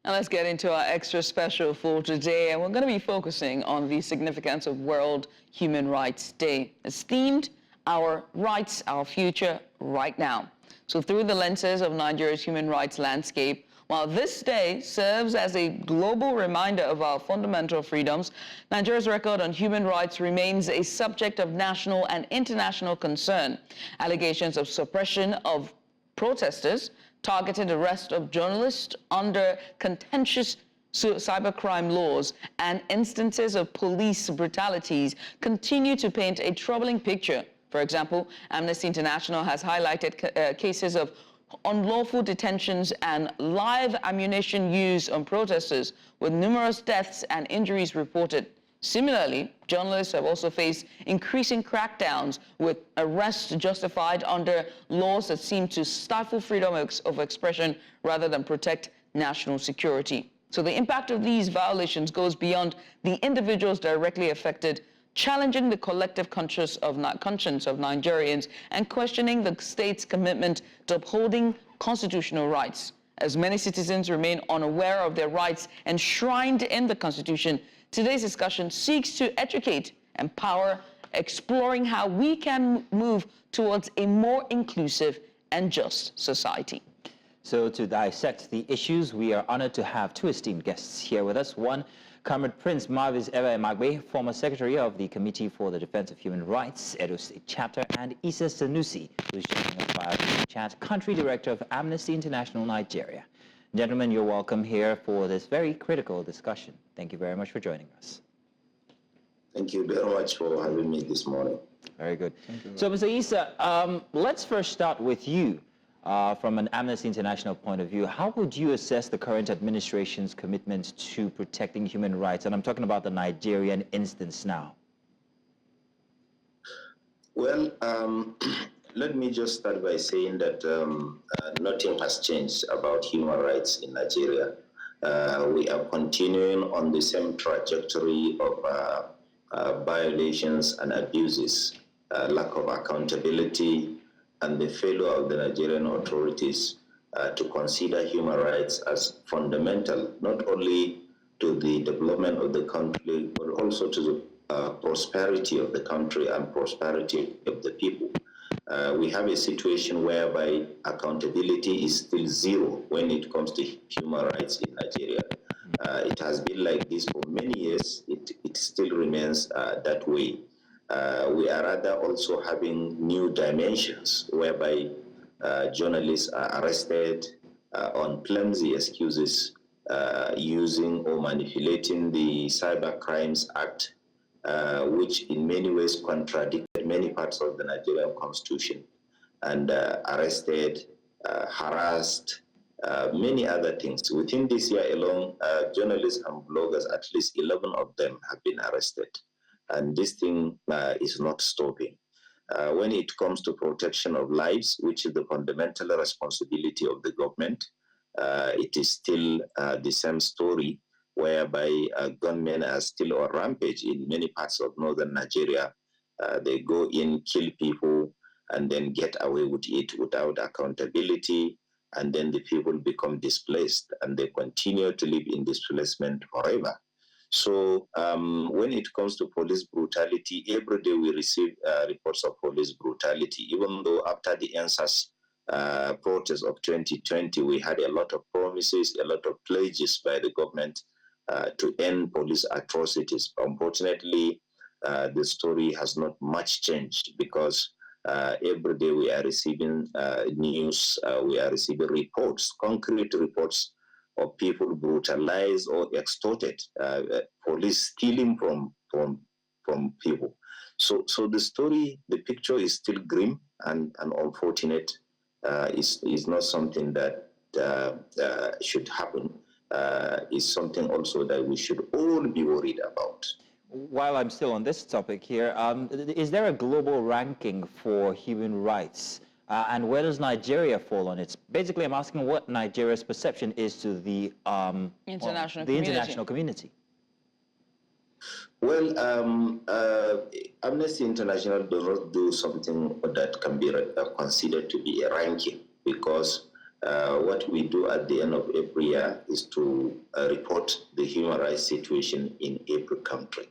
And let's get into our extra special for today. And we're going to be focusing on the significance of World Human Rights Day. It's themed Our Rights, Our Future, Right Now. So through the lenses of Nigeria's human rights landscape, while this day serves as a global reminder of our fundamental freedoms, Nigeria's record on human rights remains a subject of national and international concern. Allegations of suppression of protesters, targeted arrest of journalists under contentious cybercrime laws, and instances of police brutalities continue to paint a troubling picture. For example, Amnesty International has highlighted cases of unlawful detentions and live ammunition used on protesters, with numerous deaths and injuries reported. Similarly, journalists have also faced increasing crackdowns, with arrests justified under laws that seem to stifle freedom of expression rather than protect national security. So the impact of these violations goes beyond the individuals directly affected, challenging the collective conscience of Nigerians and questioning the state's commitment to upholding constitutional rights. As many citizens remain unaware of their rights enshrined in the Constitution, today's discussion seeks to educate, empower, exploring how we can move towards a more inclusive and just society. So to dissect the issues, we are honored to have two esteemed guests here with us. One, Comrade Prince Marvis Ewe-Magbe, former Secretary of the Committee for the Defense of Human Rights, Edo State Chapter, and Issa Sanusi, who is joining us via the chat, Country Director of Amnesty International Nigeria. Gentlemen, you're welcome here for this very critical discussion. Thank you very much for joining us. Thank you very much for having me this morning. Very good. So, Mr. Issa, let's first start with you. From an Amnesty International point of view, how would you assess the current administration's commitment to protecting human rights? And I'm talking about the Nigerian instance now. Well, let me just start by saying that nothing has changed about human rights in Nigeria. We are continuing on the same trajectory of violations and abuses, lack of accountability, and the failure of the Nigerian authorities to consider human rights as fundamental, not only to the development of the country, but also to the prosperity of the country and prosperity of the people. We have a situation whereby accountability is still zero when it comes to human rights in Nigeria. It has been like this for many years. It still remains that way. We are rather also having new dimensions whereby journalists are arrested on flimsy excuses, using or manipulating the Cyber Crimes Act, which in many ways contradicted many parts of the Nigerian Constitution, and arrested, harassed, many other things. Within this year alone, journalists and bloggers, at least 11 of them have been arrested. And this thing is not stopping. When it comes to protection of lives, which is the fundamental responsibility of the government, it is still the same story, whereby gunmen are still on rampage in many parts of northern Nigeria. They go in, kill people, and then get away with it without accountability, and then the people become displaced, and they continue to live in displacement forever. So when it comes to police brutality, every day we receive reports of police brutality, even though after the EndSARS protest of 2020, we had a lot of promises, a lot of pledges by the government to end police atrocities. Unfortunately, the story has not much changed, because every day we are receiving news, we are receiving reports, concrete reports of people brutalized or extorted, police stealing from people. So the story, the picture is still grim and unfortunate. Is not something that should happen. Is something also that we should all be worried about. While I'm still on this topic here, is there a global ranking for human rights? And where does Nigeria fall on it? Basically, I'm asking what Nigeria's perception is to the international community. Well, Amnesty International does not do something that can be considered to be a ranking, because What we do at the end of every year is to report the human rights situation in every country.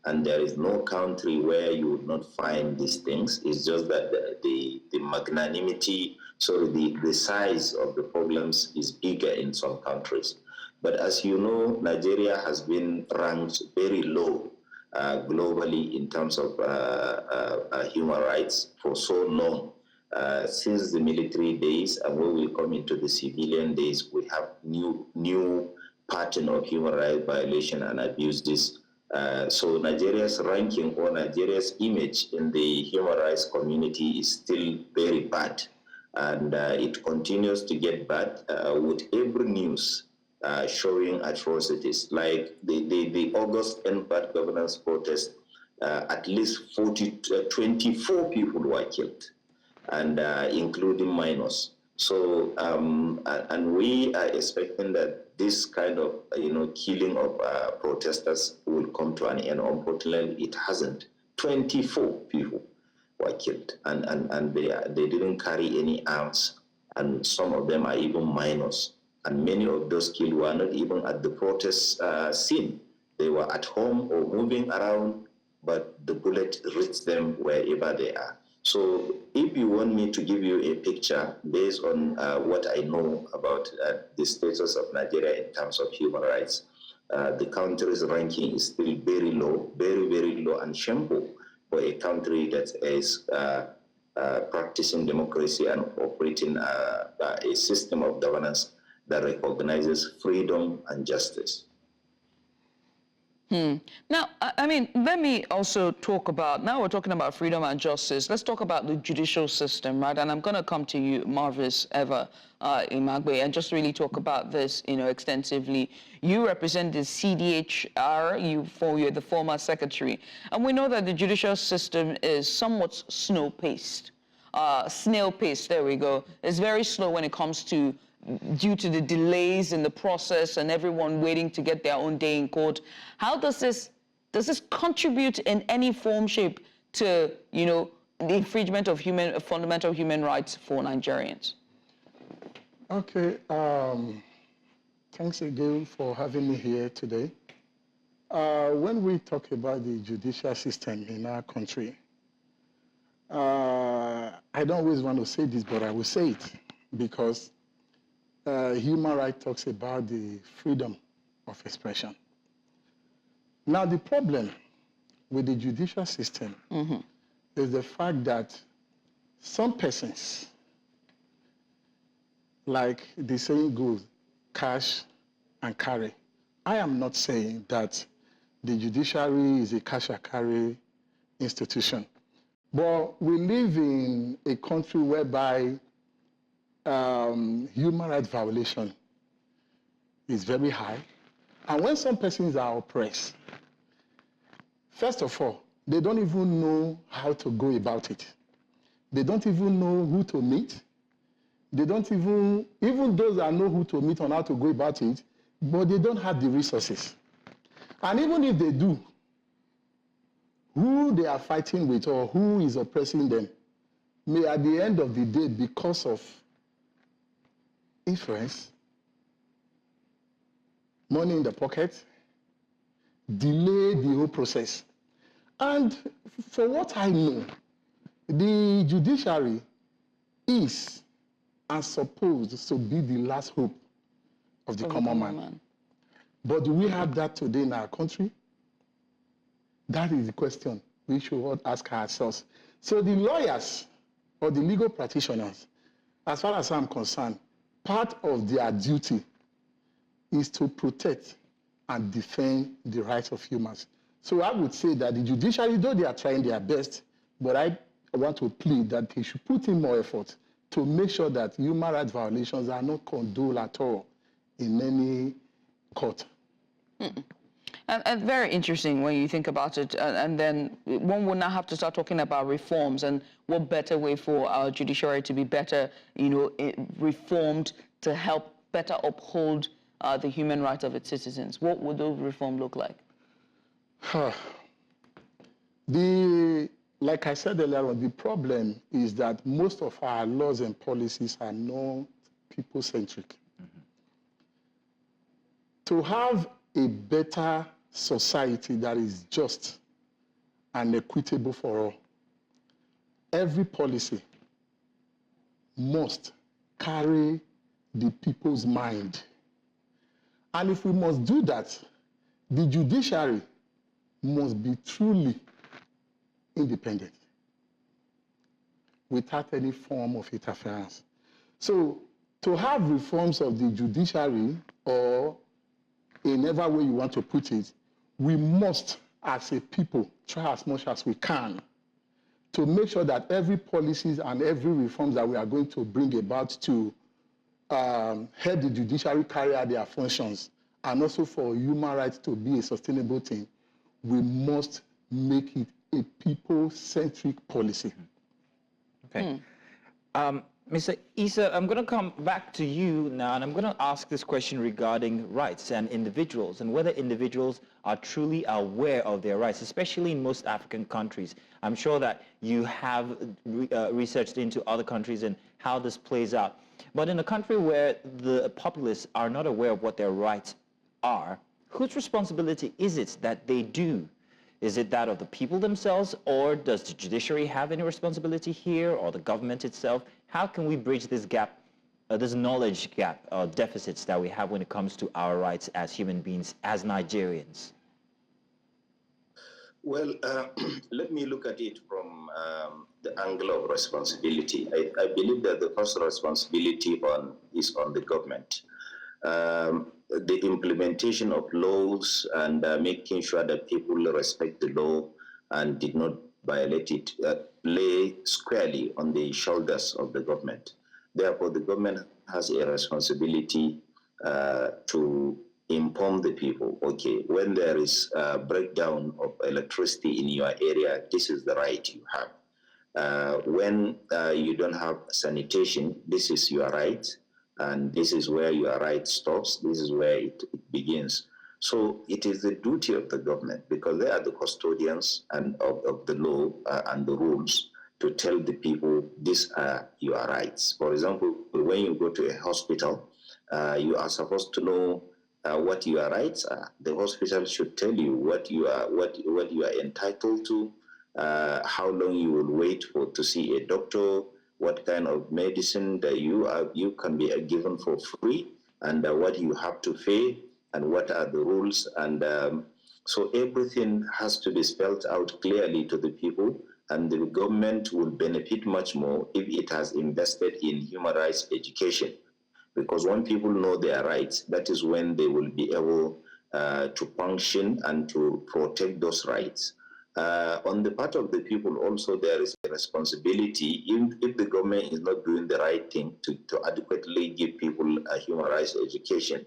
And there is no country where you would not find these things. It's just that the magnanimity, the size of the problems is bigger in some countries. But as you know, Nigeria has been ranked very low globally in terms of human rights for so long. Since the military days, and when we come into the civilian days, we have new pattern of human rights violation and abuses. So Nigeria's ranking or Nigeria's image in the human rights community is still very bad, and it continues to get bad with every news showing atrocities. Like the August End Bad Governance protest, at least 24 people were killed, and including minors. So, and we are expecting that this kind of, killing of protesters will come to an end. Unfortunately, it hasn't. 24 people were killed, and they didn't carry any arms, and some of them are even minors. And many of those killed were not even at the protest scene. They were at home or moving around, but the bullet reached them wherever they are. So if you want me to give you a picture based on what I know about the status of Nigeria in terms of human rights, the country's ranking is still very low, very, very low and shameful for a country that is practicing democracy and operating a system of governance that recognizes freedom and justice. Now, I mean, let me also talk about, now we're talking about freedom and justice, let's talk about the judicial system, right? And I'm going to come to you, Marvis Eva Imagbe, and just really talk about this, extensively. You represent the CDHR, you're the former secretary, and we know that the judicial system is somewhat snail-paced, there we go. It's very slow when it comes to due to the delays in the process and everyone waiting to get their own day in court. How does this contribute in any form, shape to, the infringement of fundamental human rights for Nigerians? Okay, thanks again for having me here today. When we talk about the judicial system in our country, I don't always want to say this, but I will say it because human rights talks about the freedom of expression. Now, the problem with the judicial system is the fact that some persons, like the saying goes, cash and carry. I am not saying that the judiciary is a cash and carry institution, but we live in a country whereby human rights violation is very high. And when some persons are oppressed, first of all, they don't even know how to go about it. They don't even know who to meet. They don't even those that know who to meet and how to go about it, but they don't have the resources. And even if they do, who they are fighting with or who is oppressing them may at the end of the day, because of influence, money in the pocket, delay the whole process. And for what I know, the judiciary is and supposed to be the last hope of the common man. But do we have that today in our country? That is the question we should ask ourselves. So the lawyers or the legal practitioners, as far as I'm concerned, part of their duty is to protect and defend the rights of humans. So I would say that the judiciary, though they are trying their best, but I want to plead that they should put in more effort to make sure that human rights violations are not condoned at all in any court. And very interesting when you think about it. And then one would now have to start talking about reforms and what better way for our judiciary to be better, reformed to help better uphold the human rights of its citizens. What would those reforms look like? Like I said earlier on, the problem is that most of our laws and policies are not people-centric. To have a better society that is just and equitable for all, every policy must carry the people's mind. And if we must do that, the judiciary must be truly independent without any form of interference. So to have reforms of the judiciary, or in whatever way you want to put it, we must, as a people, try as much as we can to make sure that every policies and every reforms that we are going to bring about to help the judiciary carry out their functions, and also for human rights to be a sustainable thing, we must make it a people-centric policy. Okay. Mr. Issa, I'm going to come back to you now, and I'm going to ask this question regarding rights and individuals, and whether individuals are truly aware of their rights, especially in most African countries. I'm sure that you have researched into other countries and how this plays out. But in a country where the populace are not aware of what their rights are, whose responsibility is it that they do? Is it that of the people themselves, or does the judiciary have any responsibility here, or the government itself? How can we bridge this gap, this knowledge gap, deficits that we have when it comes to our rights as human beings, as Nigerians? Well, let me look at it from the angle of responsibility. I believe that the first responsibility is on the government. The implementation of laws and making sure that people respect the law and did not violate it lay squarely on the shoulders of the government. Therefore, the government has a responsibility to inform the people, okay, when there is a breakdown of electricity in your area, this is the right you have. When you don't have sanitation, this is your right. And this is where your right stops. This is where it begins. So it is the duty of the government, because they are the custodians and of the law and the rules, to tell the people these are your rights. For example, when you go to a hospital, you are supposed to know what your rights are. The hospital should tell you what you are entitled to, how long you will wait to see a doctor, what kind of medicine that you can be given for free, and what you have to pay, and what are the rules. And so everything has to be spelled out clearly to the people, and the government will benefit much more if it has invested in human rights education. Because when people know their rights, that is when they will be able to function and to protect those rights. On the part of the people also, there is a responsibility, if the government is not doing the right thing to adequately give people a human rights education.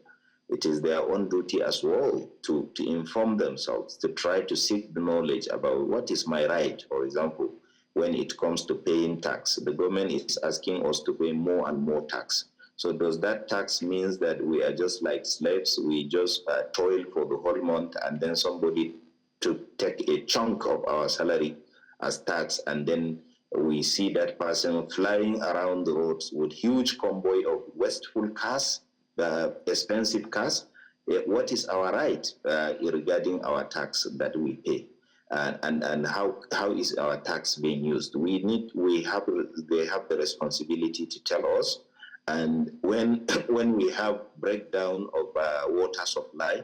It is their own duty as well to inform themselves, to try to seek the knowledge about what is my right. For example, when it comes to paying tax, the government is asking us to pay more and more tax. So does that tax means that we are just like slaves? We just toil for the whole month, and then somebody to take a chunk of our salary as tax, and then we see that person flying around the roads with huge convoy of wasteful cars, expensive cars. What is our right regarding our tax that we pay? And how is our tax being used? They have the responsibility to tell us. And when we have breakdown of water supply,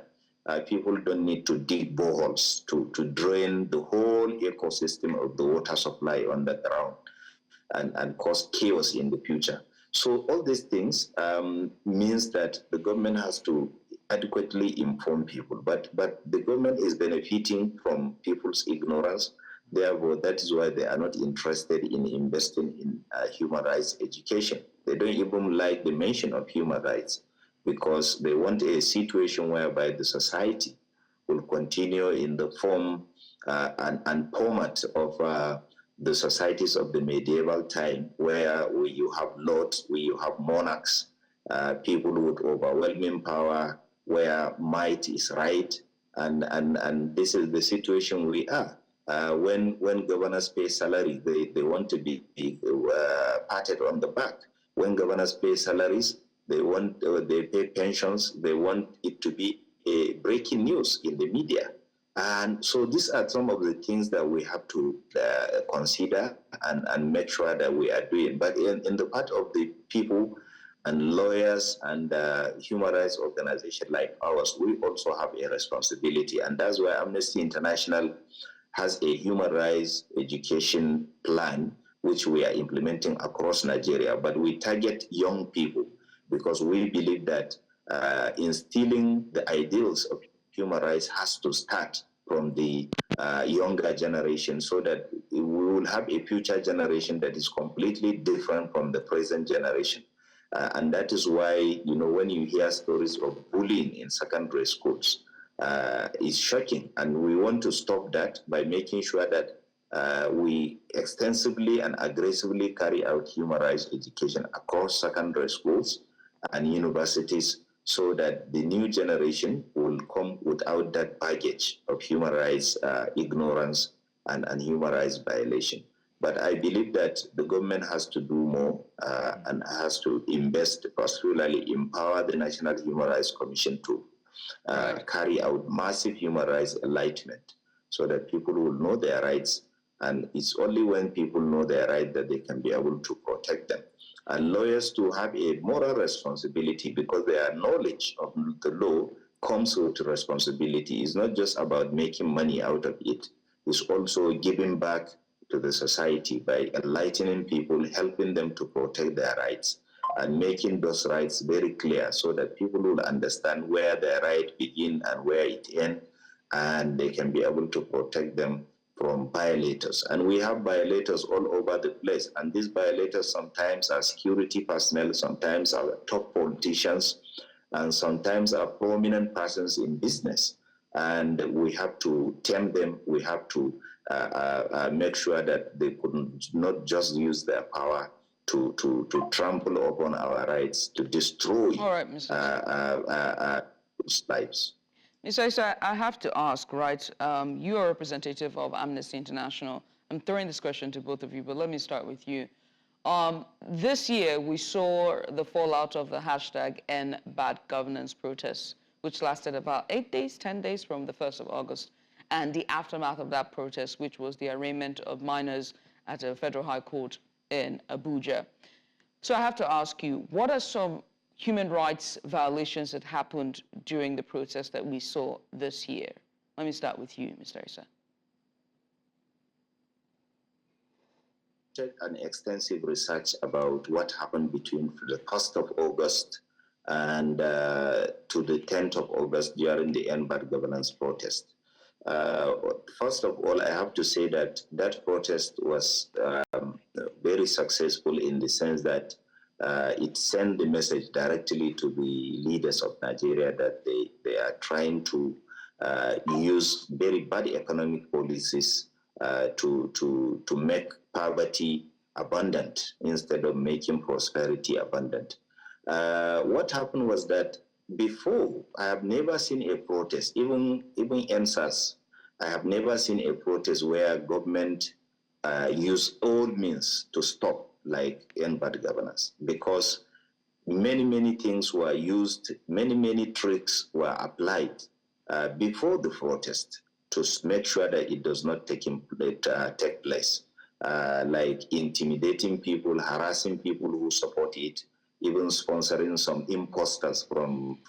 people don't need to dig boreholes to drain the whole ecosystem of the water supply underground and cause chaos in the future. So all these things means that the government has to adequately inform people, but the government is benefiting from people's ignorance. Therefore, that is why they are not interested in investing in human rights education. They don't even like the mention of human rights, because they want a situation whereby the society will continue in the form and format of the societies of the medieval time, where you have lords, where you have monarchs, people with overwhelming power, where might is right, and this is the situation we are. When governors pay salary, they want to be patted on the back. When governors pay salaries, they pay pensions, they want it to be a breaking news in the media. And so these are some of the things that we have to consider and make sure that we are doing. But in the part of the people and lawyers and human rights organizations like ours, we also have a responsibility. And that's why Amnesty International has a human rights education plan, which we are implementing across Nigeria. But we target young people because we believe that instilling the ideals of human rights has to start from the younger generation so that we will have a future generation that is completely different from the present generation. And that is why, when you hear stories of bullying in secondary schools, it's shocking. And we want to stop that by making sure that we extensively and aggressively carry out human rights education across secondary schools and universities so that the new generation will come without that baggage of human rights ignorance and human rights violation. But I believe that the government has to do more and has to invest, particularly empower the National Human Rights Commission to carry out massive human rights enlightenment so that people will know their rights. And it's only when people know their rights that they can be able to protect them. And lawyers to have a moral responsibility because their knowledge of the law comes with responsibility. It's not just about making money out of it. It's also giving back to the society by enlightening people, helping them to protect their rights and making those rights very clear so that people will understand where their right begin and where it ends, and they can be able to protect them from violators. And we have violators all over the place. And these violators sometimes are security personnel, sometimes are top politicians, and sometimes are prominent persons in business. And we have to tame them. We have to make sure that they could not just use their power to trample upon our rights, to destroy lives. Mr. Issa, I have to ask, right, you are a representative of Amnesty International. I'm throwing this question to both of you, but let me start with you. This year, we saw the fallout of the hashtag #EndBadGovernance protests, which lasted about 8 days, 10 days from the 1st of August, and the aftermath of that protest, which was the arraignment of minors at a federal high court in Abuja. So I have to ask you, what are some human rights violations that happened during the protest that we saw this year? Let me start with you, Mr. Issa. An extensive research about what happened between the 1st of August and to the 10th of August during the EndBadGovernance protest. First of all, I have to say that that protest was very successful in the sense that it sent the message directly to the leaders of Nigeria that they are trying to use very bad economic policies to make poverty abundant instead of making prosperity abundant. What happened was that before, I have never seen a protest, even EndSARS, I have never seen a protest where government use all means to stop, like EndBadGovernance, because many things were used, many tricks were applied before the protest to make sure that it does not take place, like intimidating people, harassing people who support it, even sponsoring some imposters from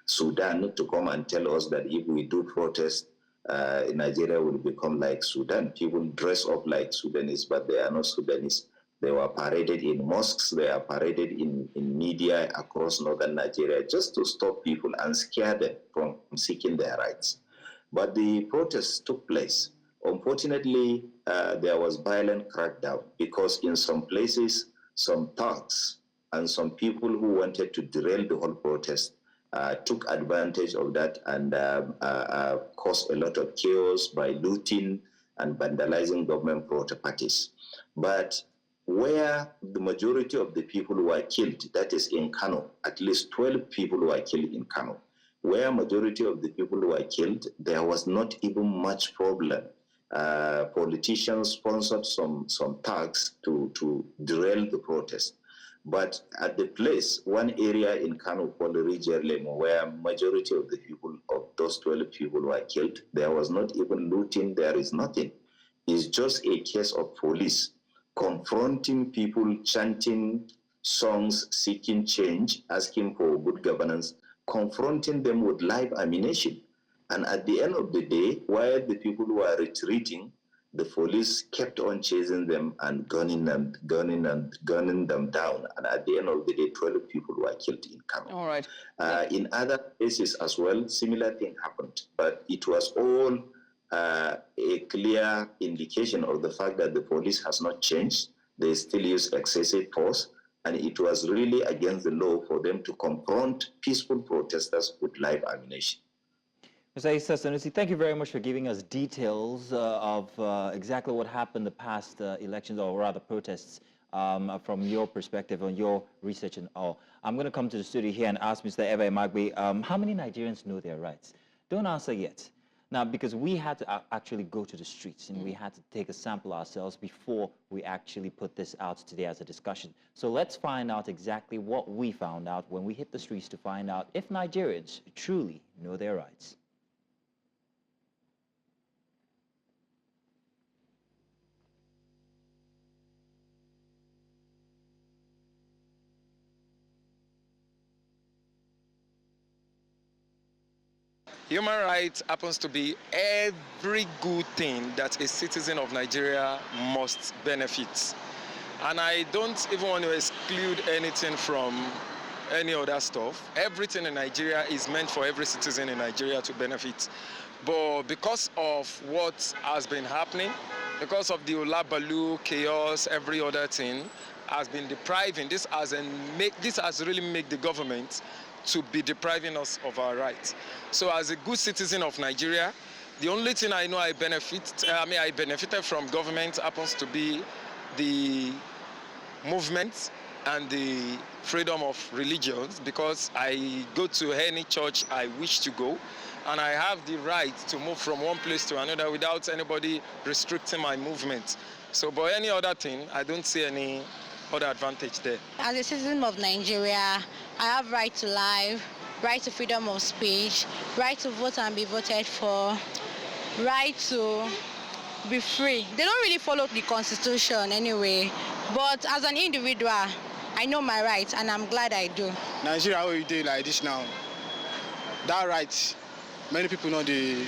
Sudan to come and tell us that if we do protest, Nigeria will become like Sudan. People dress up like Sudanese, but they are not Sudanese. They were paraded in mosques, they are paraded in media across northern Nigeria just to stop people and scare them from seeking their rights. But the protests took place. Unfortunately, there was violent crackdown because in some places, some thugs and some people who wanted to derail the whole protest took advantage of that and caused a lot of chaos by looting and vandalizing government properties. But where the majority of the people were killed, that is in Kano, at least 12 people were killed in Kano. Where majority of the people were killed, there was not even much problem. Politicians sponsored some thugs to derail the protest. But at the place, one area in Kano called Rijiyar Lemo, where majority of the people, of those 12 people were killed, there was not even looting, there is nothing. It's just a case of police confronting people, chanting songs, seeking change, asking for good governance, confronting them with live ammunition. And at the end of the day, while the people were retreating, the police kept on chasing them and gunning them down. And at the end of the day, 12 people were killed in Kano. All right. In other cases as well, similar thing happened. But it was all a clear indication of the fact that the police has not changed. They still use excessive force. And it was really against the law for them to confront peaceful protesters with live ammunition. Mr. Sanusi, thank you very much for giving us details of exactly what happened the past elections, or rather protests, from your perspective on your research and all. I'm going to come to the studio here and ask Mr. Eva Magbe, how many Nigerians know their rights? Don't answer yet. Now, because we had to actually go to the streets and we had to take a sample ourselves before we actually put this out today as a discussion. So let's find out exactly what we found out when we hit the streets to find out if Nigerians truly know their rights. Human rights happens to be every good thing that a citizen of Nigeria must benefit. And I don't even want to exclude anything from any other stuff. Everything in Nigeria is meant for every citizen in Nigeria to benefit. But because of what has been happening, because of the Olabalu, chaos, every other thing has been depriving, this has really made the government to be depriving us of our rights. So as a good citizen of Nigeria, the only thing I know I benefited from government happens to be the movement and the freedom of religions, because I go to any church I wish to go, and I have the right to move from one place to another without anybody restricting my movement. So, but any other thing, I don't see any other advantage there. As a citizen of Nigeria, I have right to life, right to freedom of speech, right to vote and be voted for, right to be free. They don't really follow the constitution anyway, but as an individual, I know my rights and I'm glad I do. Nigeria, how you do like this now? That right, many people know they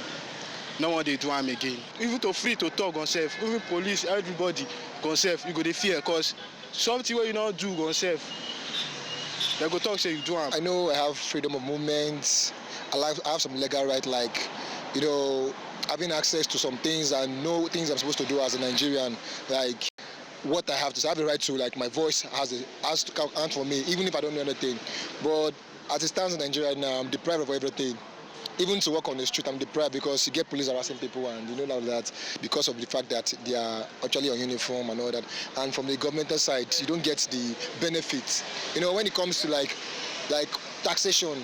no one they do them again. Even to free to talk on self, even police, everybody on self, you go to fear because something where you not do on self. They go talk say you do them. I know I have freedom of movement. I have some legal right, like, you know, having access to some things and know things I'm supposed to do as a Nigerian, like what I have to say. I have the right to, like, my voice has to count for me, even if I don't know anything. But as it stands in Nigeria now, I'm deprived of everything. Even to walk on the street, I'm deprived because you get police harassing people and you know all that because of the fact that they are actually on uniform and all that. And from the governmental side, you don't get the benefits. You know, when it comes to like taxation,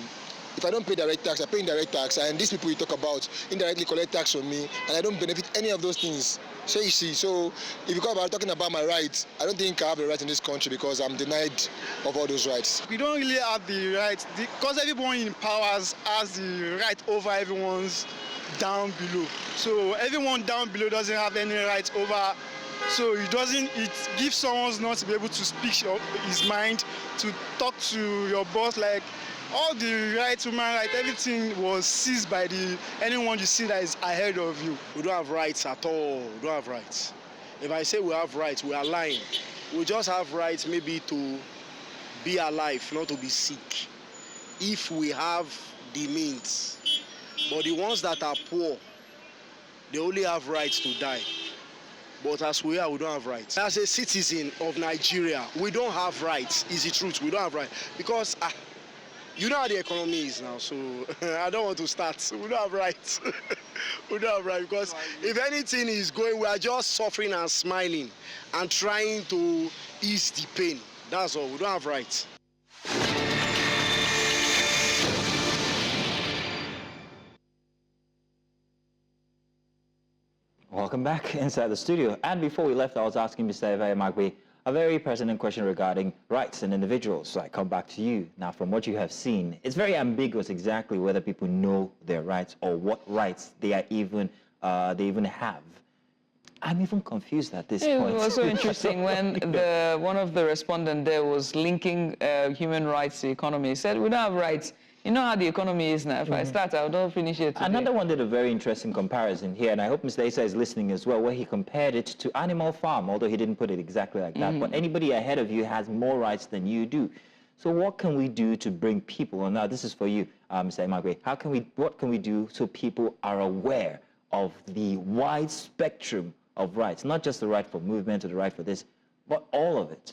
if I don't pay direct tax, I pay indirect tax, and these people you talk about indirectly collect tax from me, and I don't benefit any of those things. So you see, so if you come about talking about my rights, I don't think I have a right in this country because I'm denied of all those rights. We don't really have the right because everyone in power has the right over everyone's down below. So everyone down below doesn't have any rights over. So it gives someone not to be able to speak his mind, to talk to your boss, like all the rights, human rights, everything was seized by anyone you see that is ahead of you. We don't have rights at all. We don't have rights. If I say we have rights, we are lying. We just have rights maybe to be alive, not to be sick, if we have the means. But the ones that are poor, they only have rights to die. But as we are, we don't have rights. As a citizen of Nigeria, we don't have rights. Is the truth. We don't have rights. Because you know how the economy is now, so I don't want to start. We don't have rights. We don't have rights because if anything is going, we are just suffering and smiling and trying to ease the pain. That's all. We don't have rights. Welcome back inside the studio. And before we left, I was asking Mr. Eva Magbe A very pertinent question regarding rights and individuals. So I come back to you. Now, from what you have seen, it's very ambiguous exactly whether people know their rights or what rights they even have. I'm even confused at this point. It was so interesting when one of the respondents there was linking human rights to economy. He said, we don't have rights. You know how the economy is now. If I start, I don't finish it today. Another one did a very interesting comparison here, and I hope Mr. Issa is listening as well, where he compared it to Animal Farm, although he didn't put it exactly like that. But anybody ahead of you has more rights than you do. So what can we do to bring people, and now this is for you, Mr. Imagwe, what can we do so people are aware of the wide spectrum of rights, not just the right for movement or the right for this, but all of it?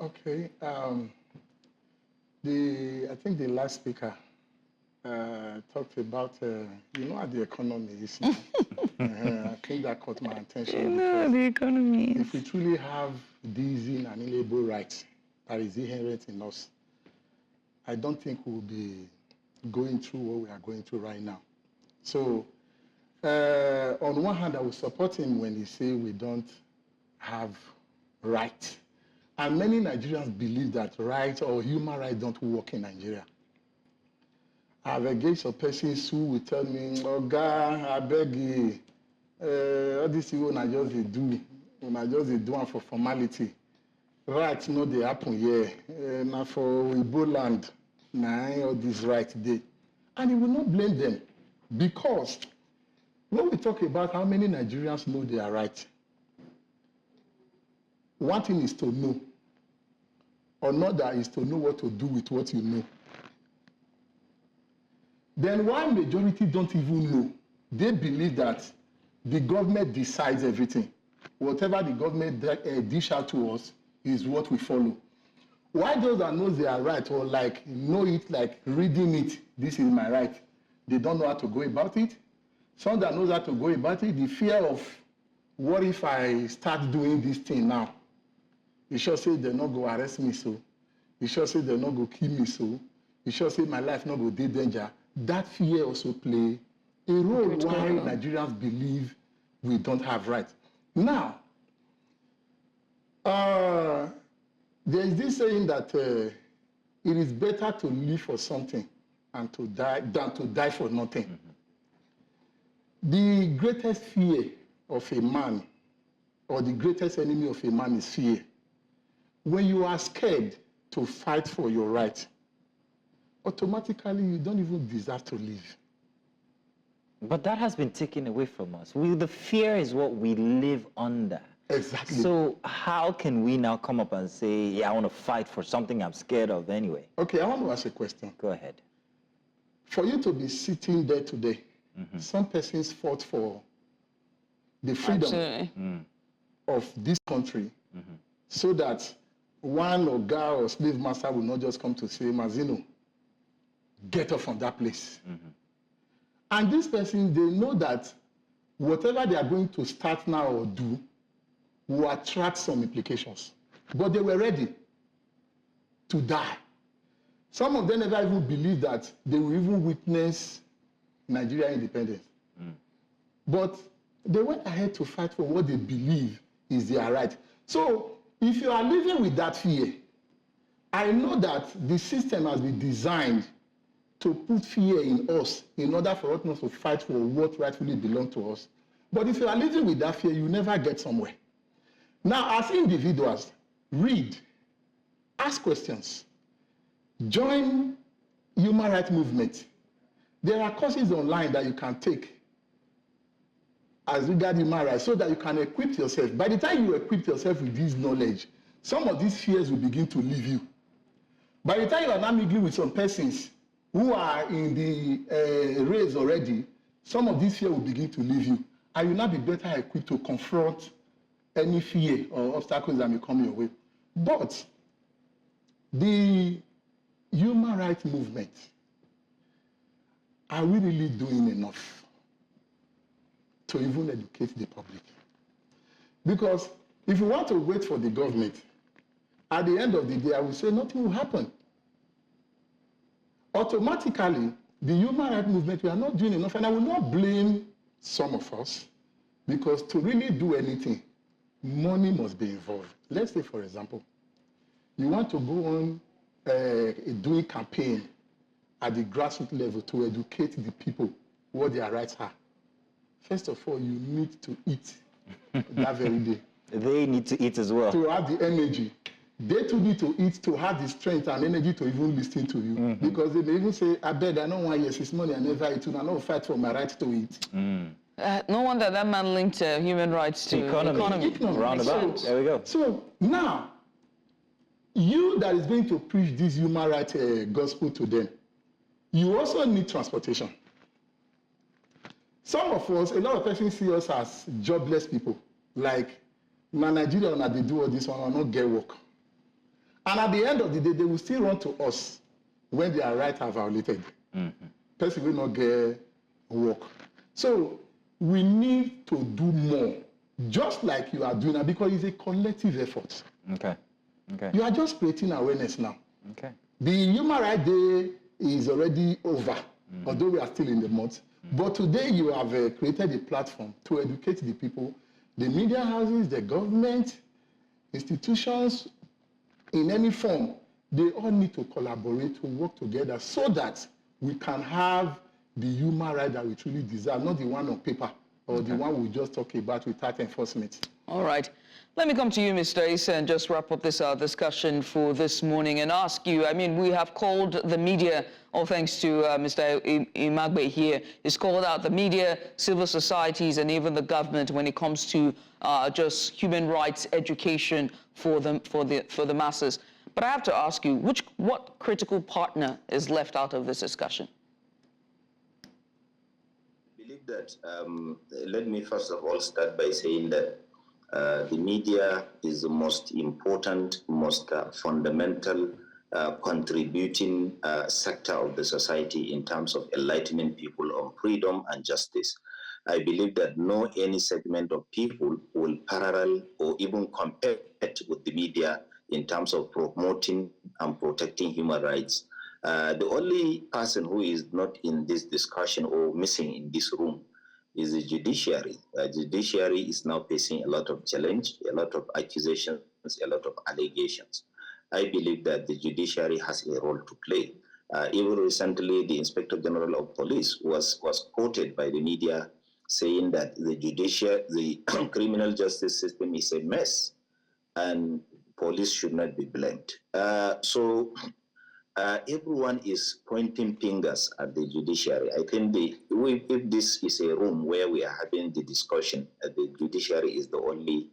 Okay. I think the last speaker talked about, you know how the economy is now. I think that caught my attention. The economy. If we truly have these inalienable rights that is inherent in us, I don't think we'll be going through what we are going through right now. So, on one hand, I will support him when he says we don't have rights. And many Nigerians believe that rights or human rights don't work in Nigeria. I've engaged some persons who will tell me, oh God, I beg you, all this you want just they do, one for formality. Rights no they happen here. Now for Igbo land, all these rights they. And he will not blame them, because when we talk about how many Nigerians know their rights, one thing is to know. Another is to know what to do with what you know. Then why majority don't even know? They believe that the government decides everything. Whatever the government dish out to us is what we follow. Why those that know their right or like know it, like reading it, this is my right, they don't know how to go about it? Some that knows how to go about it, the fear of what if I start doing this thing now? You sure say they're not going to arrest me so. You sure say they're not going to kill me so. You sure say my life not going to be danger. That fear also play a role why Nigerians believe we don't have rights. Now, there is this saying that it is better to live for something and to die than to die for nothing. The greatest fear of a man, or the greatest enemy of a man, is fear. When you are scared to fight for your right, automatically you don't even deserve to live. But that has been taken away from us. The fear is what we live under. Exactly. So how can we now come up and say, yeah, I want to fight for something I'm scared of anyway? Okay, I want to ask a question. Go ahead. For you to be sitting there today, some persons fought for the freedom of this country so that one Oga or slave master will not just come to say, Mazino, get off from that place. And this person, they know that whatever they are going to start now or do will attract some implications. But they were ready to die. Some of them never even believed that they will even witness Nigeria independence. But they went ahead to fight for what they believe is their right. So if you are living with that fear, I know that the system has been designed to put fear in us in order for us not to fight for what rightfully belongs to us. But if you are living with that fear, you never get somewhere. Now, as individuals, read, ask questions, join human rights movement. There are courses online that you can take as regards human rights so that you can equip yourself. By the time you equip yourself with this knowledge, some of these fears will begin to leave you. By the time you are now mingling with some persons who are in the race already, some of these fears will begin to leave you. And you will now be better equipped to confront any fear or obstacles that may come your way. But the human rights movement, are we really doing enough to even educate the public? Because if you want to wait for the government, at the end of the day, I will say nothing will happen. Automatically, the human rights movement, we are not doing enough, and I will not blame some of us, because to really do anything, money must be involved. Let's say, for example, you want to go on doing campaign at the grassroots level to educate the people what their rights are. First of all, you need to eat that very day. They need to eat as well. To have the energy. They too need to eat to have the strength and energy to even listen to you. Mm-hmm. Because they may even say, I beg, I don't want yes, it's money, I never eat, and I don't fight for my right to eat. Mm. No wonder that man linked human rights to economy. Roundabout. There we go. So now, you that is going to preach this human rights gospel to them, you also need transportation. Some of us, a lot of persons see us as jobless people. Like, na Nigeria, when they do all this one, will not get work. And at the end of the day, they will still run to us when their rights are violated. Mm-hmm. Person will not get work. So we need to do more, just like you are doing now, because it's a collective effort. Okay. Okay. You are just creating awareness now. Okay. The Human Rights Day is already over, although we are still in the month. But today you have created a platform to educate the people, the media houses, the government, institutions, in any form. They all need to collaborate, to work together so that we can have the human right that we truly deserve, not the one on paper or the one we just talk about without enforcement. All right. Let me come to you, Mr. Issa, and just wrap up this discussion for this morning and ask you, I mean, we have called the media, all thanks to Mr. Imagbe here, he's called out the media, civil societies, and even the government when it comes to just human rights education for the masses. But I have to ask you, what critical partner is left out of this discussion? I believe that, let me first of all start by saying that the media is the most important, most fundamental contributing sector of the society in terms of enlightening people on freedom and justice. I believe that no any segment of people will parallel or even compare with the media in terms of promoting and protecting human rights. The only person who is not in this discussion or missing in this room is the judiciary. The judiciary is now facing a lot of challenge, a lot of accusations, a lot of allegations. I believe that the judiciary has a role to play. Even recently, the Inspector General of Police was quoted by the media saying that the criminal justice system is a mess and police should not be blamed. Everyone is pointing fingers at the judiciary. I think if this is a room where we are having the discussion, the judiciary is the only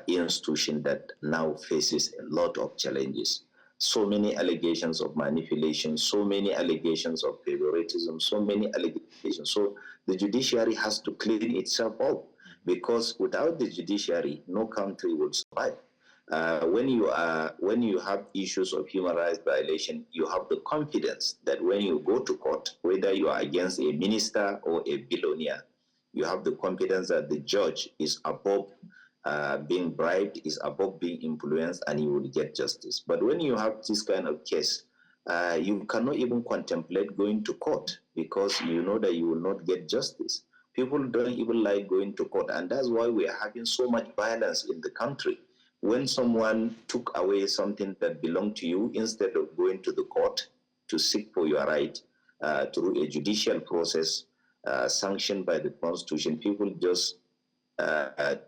institution that now faces a lot of challenges. So many allegations of manipulation, so many allegations of favoritism, so many allegations. So the judiciary has to clean itself up, because without the judiciary, no country will survive. When you have issues of human rights violation, you have the confidence that when you go to court, whether you are against a minister or a billionaire, you have the confidence that the judge is above being bribed, is above being influenced, and you will get justice. But when you have this kind of case, you cannot even contemplate going to court, because you know that you will not get justice. People don't even like going to court, and that's why we are having so much violence in the country. When someone took away something that belonged to you, instead of going to the court to seek for your right through a judicial process sanctioned by the Constitution, people just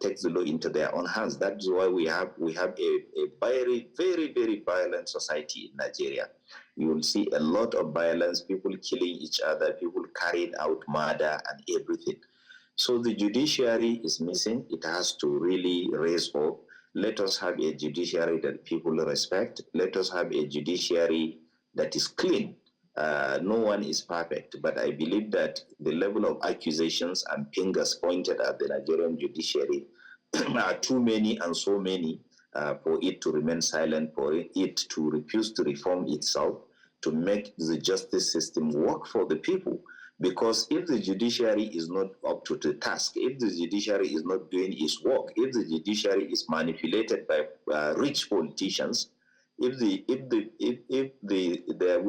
take the law into their own hands. That's why we have a very, very, very violent society in Nigeria. You will see a lot of violence, people killing each other, people carrying out murder and everything. So the judiciary is missing. It has to really raise up. Let us have a judiciary that people respect. Let us have a judiciary that is clean. No one is perfect, but I believe that the level of accusations and fingers pointed at the Nigerian judiciary are too many and so many for it to remain silent, for it to refuse to reform itself, to make the justice system work for the people. Because if the judiciary is not up to the task, if the judiciary is not doing its work, if the judiciary is manipulated by rich politicians, we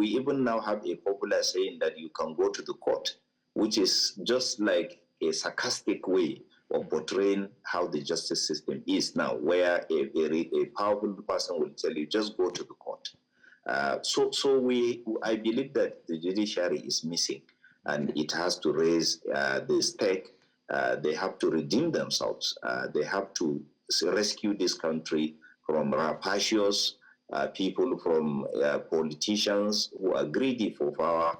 even now have a popular saying that you can go to the court, which is just like a sarcastic way or portraying how the justice system is now, where a powerful person will tell you, just go to the court. I believe that the judiciary is missing, and it has to raise the stake. They have to redeem themselves. They have to rescue this country from rapacious people, from politicians who are greedy for power,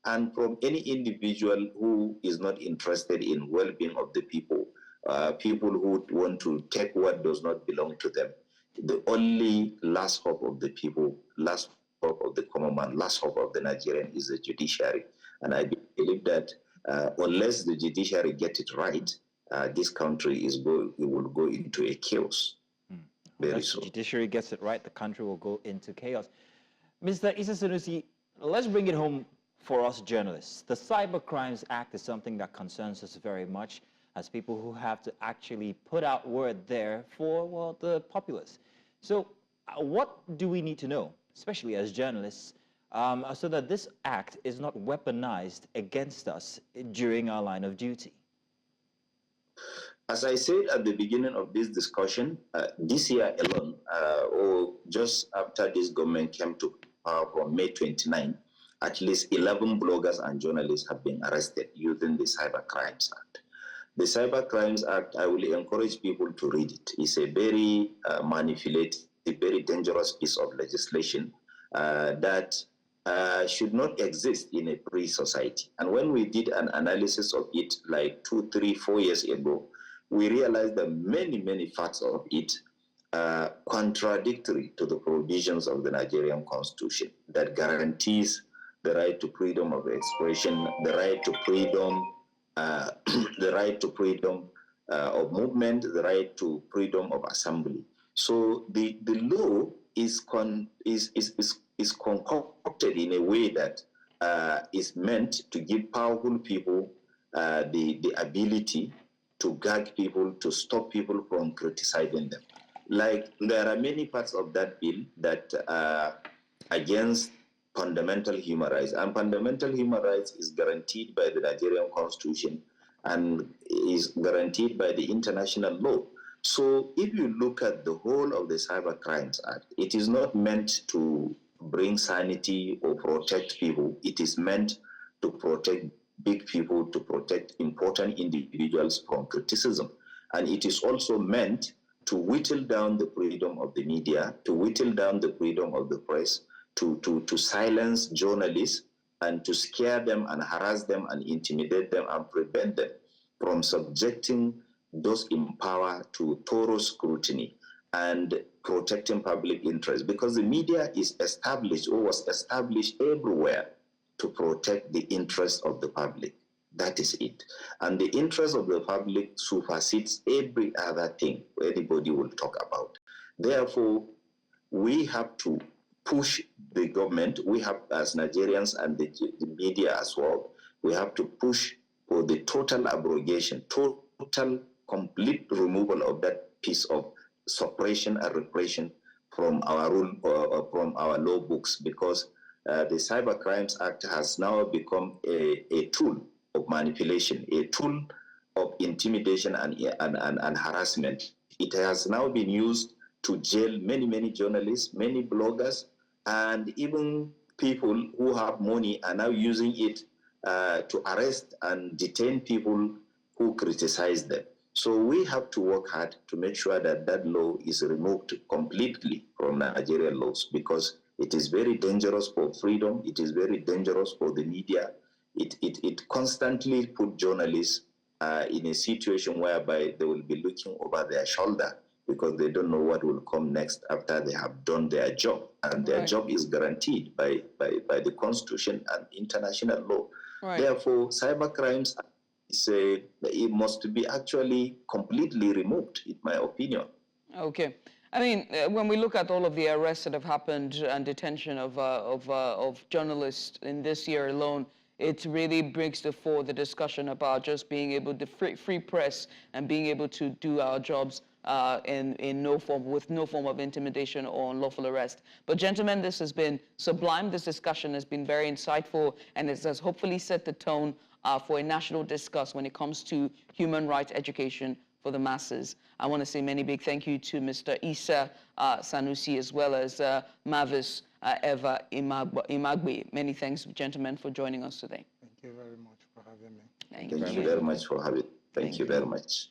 and from any individual who is not interested in well-being of the people, people who want to take what does not belong to them. The only last hope of the people, last hope of the common man, last hope of the Nigerian is the judiciary. And I believe that unless the judiciary get it right, this country will go into a chaos. Very soon. Unless the judiciary gets it right, the country will go into chaos. Mr. Issa Sanusi, let's bring it home for us journalists. The Cyber Crimes Act is something that concerns us very much as people who have to actually put out word there for, well, the populace. So what do we need to know, especially as journalists, so that this act is not weaponized against us during our line of duty? As I said at the beginning of this discussion, this year alone, or just after this government came to power from May 29, at least 11 bloggers and journalists have been arrested using the Cyber Crimes Act. The Cyber Crimes Act, I will encourage people to read it. It's a very manipulative, very dangerous piece of legislation that should not exist in a free society. And when we did an analysis of it like 2, 3, 4 years ago, we realized that many facts of it are contradictory to the provisions of the Nigerian Constitution that guarantees the right to freedom of expression, the right to freedom, the right to freedom of movement, the right to freedom of assembly. So the law is concocted in a way that is meant to give powerful people the ability to gag people, to stop people from criticizing them. Like, there are many parts of that bill that are against fundamental human rights, and fundamental human rights is guaranteed by the Nigerian Constitution and is guaranteed by the international law. So if you look at the whole of the Cyber Crimes Act, it is not meant to bring sanity or protect people. It is meant to protect big people, to protect important individuals from criticism. And it is also meant to whittle down the freedom of the media, to whittle down the freedom of the press, to silence journalists and to scare them and harass them and intimidate them and prevent them from subjecting those in power to thorough scrutiny and protecting public interest. Because the media is established or was established everywhere to protect the interests of the public. That is it. And the interest of the public supersedes every other thing anybody will talk about. Therefore, we have to push the government, we have as Nigerians and the media as well, we have to push for the total abrogation, total complete removal of that piece of suppression and repression from our rule, from our law books, because the Cyber Crimes Act has now become a tool of manipulation, a tool of intimidation and harassment. It has now been used to jail many journalists, many bloggers, and even people who have money are now using it to arrest and detain people who criticize them. So we have to work hard to make sure that that law is removed completely from Nigerian laws, because it is very dangerous for freedom. It is very dangerous for the media. It constantly puts journalists in a situation whereby they will be looking over their shoulder because they don't know what will come next after they have done their job. And their job is guaranteed by the Constitution and international law. Right. Therefore, cybercrimes, it must be actually completely removed, in my opinion. Okay. I mean, when we look at all of the arrests that have happened and detention of journalists in this year alone, it really brings to fore the discussion about just being able to free press and being able to do our jobs in no form, with no form of intimidation or unlawful arrest. But gentlemen, this has been sublime. This discussion has been very insightful, and it has hopefully set the tone for a national discourse when it comes to human rights education for the masses. I want to say many big thank you to Mr. Issa Sanusi, as well as Mavis Eva Imagbe. Many thanks, gentlemen, for joining us today. Thank you very much for having me. Thank you very much for having me. Thank you very much.